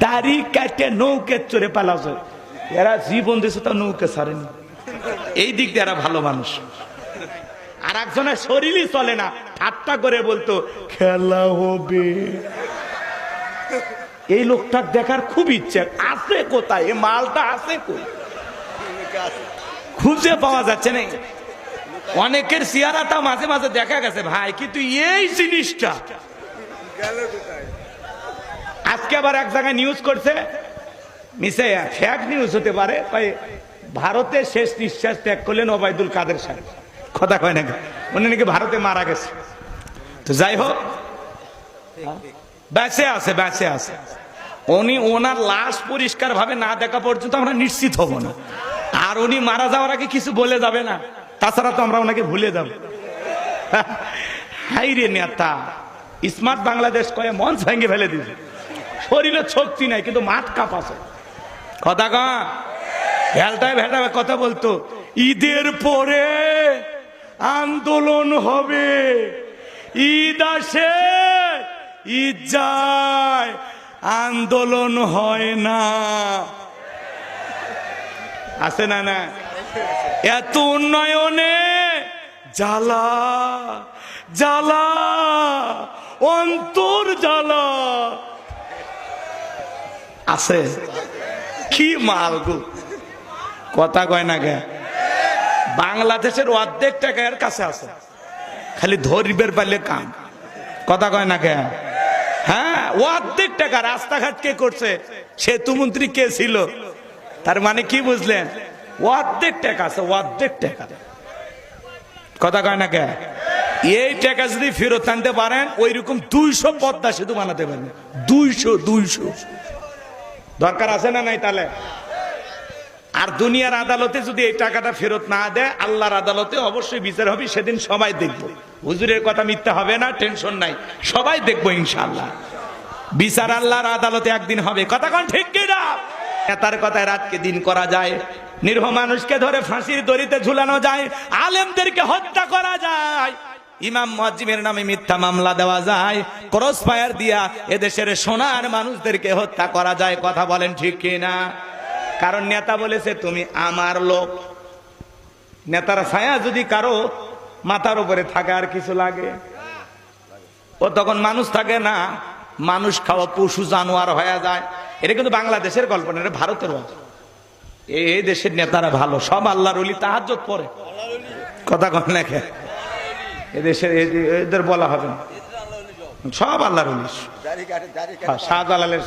দাড়ি কাটে নৌকে চড়ে পালাছে, এরা জীবন দিয়েছে তো নৌকে ছাড়েনি। এই দিক দিয়ে এরা ভালো মানুষ। আর একজনের শরীরই চলে না, ঠাট্টা করে বলতো খেলা হবে। এই লোকটার দেখার খুব ইচ্ছে আছে, কোথায় এই মালটা আছে কই, খুঁজে পাওয়া যাচ্ছে না। অনেকের চেহারাটা মাঝে মাঝে দেখা গেছে ভাই, কিন্তু এই জিনিসটা আজকে আবার এক জায়গায় নিউজ করছে, মিশে ফেক নিউজ হতে পারে, ভারতে শেষ নিঃশ্বাস ত্যাগ করলেন ওবায়দুল কাদের সাহেব। কথা কয় নাকি, উনি নাকি ভারতে মারা গেছে। তো যাই হোক, বেঁচে আছে, বেঁচে আছে। উনি ওনার লাশ পরিষ্কার ভাবে না দেখা পর্যন্ত আমরা নিশ্চিত হব না। আর উনি মারা যাওয়ার আগে কিছু বলে যাবে না, তাছাড়া তো আমরা ওনাকে ভুলে যাব। হাই রে নেতা, স্মার্ট বাংলাদেশ কয়ে মঞ্চ ভেঙে ফেলে দিয়েছে। শরীরে শক্তি নাই কিন্তু মাঠ কাঁপাছে। কথা কা ভেলটায় ভেটা কথা বলতো, ঈদের পরে আন্দোলন হবে, ঈদ আসে ঈদ যায়, আন্দোলন হয় না। আছে না? না, এত উন্নয়নে জ্বালা জ্বালা, অন্তর জ্বালা আছে। কি মাল গো, কথা কয় না গে। বাংলাদেশের অর্ধেক টাকা এর কাছে আছে, খালি ধরিবের পারলে কাম। কথা কয় না গে। হ্যাঁ, অর্ধেক টাকা। রাস্তাঘাট কে করছে, সেতু মন্ত্রী কে ছিল, তার মানে কি বুঝলেন? অর্ধেক টাকা আছে, অর্ধেক টাকা। কথা কয় না কে। এই টাকা যদি ফেরত আনতে পারেন, ওই রকম 200 পদ্মা সেতু বানাতে পারবেন। 200 দরকার আছে না নাই তাহলে? আর দুনিয়ার আদালতে যদি এই টাকাটা ফেরত না দেয়, আল্লাহর আদালতে অবশ্যই বিচার হবে, সেদিন সবাই দেখবো। হুজুরের কথা মিথ্যা হবে না, টেনশন নাই, সবাই দেখবো ইনশাআল্লাহ। বিচার আল্লাহর আদালতে একদিন হবে। কথা কোন ঠিক কি না? নেতার কথায় রাতকে দিন করা যায়, নিরীহ মানুষকে ধরে ফাঁসির দড়িতে ঝুলানো যায়, আলেমদেরকে হত্যা করা যায়, ইমাম মুয়াজ্জিমের নামে মিথ্যা মামলা দেওয়া যায়, ক্রস ফায়ার দিয়া এদেশের সোনার মানুষদেরকে হত্যা করা যায়। কথা বলেন ঠিক কি না? কারণ নেতা বলেছে তুমি আমার লোক। নেতার ছায়া যদি কারো মাথার উপরে থাকে আর কিছু লাগে, ও তখন মানুষ থাকে না, মানুষ খাওয়া পশু জানোয়ার হয়ে যায়। এটা কিন্তু বাংলাদেশের গল্প না, এটা ভারতের গল্প। এই দেশের নেতারা ভালো, সব আল্লাহর ওলি, তাহাজ্জুদ পড়ে। কথা কন না, এদেশের এদের বলা হবে না, সব আল্লাহর ওলি। শাহজালালের